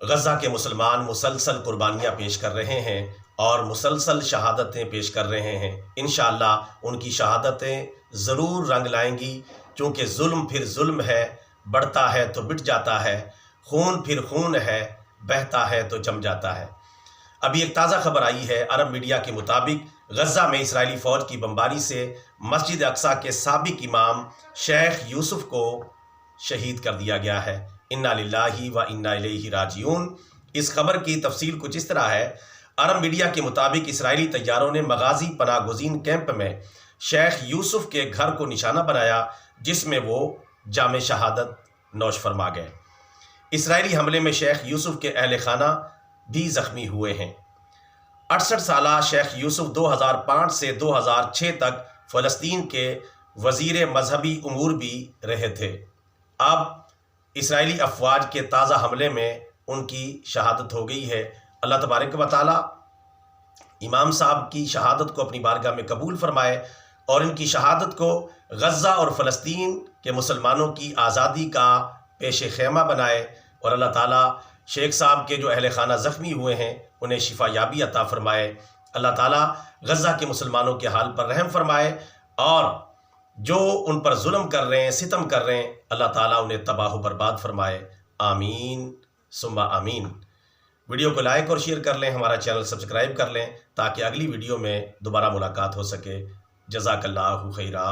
غزہ کے مسلمان مسلسل قربانیاں پیش کر رہے ہیں اور مسلسل شہادتیں پیش کر رہے ہیں۔ انشاءاللہ ان کی شہادتیں ضرور رنگ لائیں گی، چونکہ ظلم پھر ظلم ہے، بڑھتا ہے تو بٹ جاتا ہے، خون پھر خون ہے، بہتا ہے تو جم جاتا ہے۔ ابھی ایک تازہ خبر آئی ہے، عرب میڈیا کے مطابق غزہ میں اسرائیلی فوج کی بمباری سے مسجد اقصیٰ کے سابق امام شیخ یوسف کو شہید کر دیا گیا ہے۔ انا للہ و انا الیہ راجعون۔ اس خبر کی تفصیل کچھ اس طرح ہے۔ عرب میڈیا کے مطابق اسرائیلی طیاروں نے مغازی پناہ گزین کیمپ میں شیخ یوسف کے گھر کو نشانہ بنایا، جس میں وہ جام شہادت نوش فرما گئے۔ اسرائیلی حملے میں شیخ یوسف کے اہل خانہ بھی زخمی ہوئے ہیں۔ 68 سالہ شیخ یوسف 2005 سے 2006 تک فلسطین کے وزیر مذہبی امور بھی رہے تھے۔ اب اسرائیلی افواج کے تازہ حملے میں ان کی شہادت ہو گئی ہے۔ اللہ تبارک و تعالی امام صاحب کی شہادت کو اپنی بارگاہ میں قبول فرمائے اور ان کی شہادت کو غزہ اور فلسطین کے مسلمانوں کی آزادی کا پیش خیمہ بنائے، اور اللہ تعالیٰ شیخ صاحب کے جو اہل خانہ زخمی ہوئے ہیں انہیں شفا یابی عطا فرمائے۔ اللہ تعالیٰ غزہ کے مسلمانوں کے حال پر رحم فرمائے، اور جو ان پر ظلم کر رہے ہیں، ستم کر رہے ہیں، اللہ تعالیٰ انہیں تباہ و برباد فرمائے۔ آمین ثم آمین۔ ویڈیو کو لائک اور شیئر کر لیں، ہمارا چینل سبسکرائب کر لیں تاکہ اگلی ویڈیو میں دوبارہ ملاقات ہو سکے۔ جزاک اللہ خیرا۔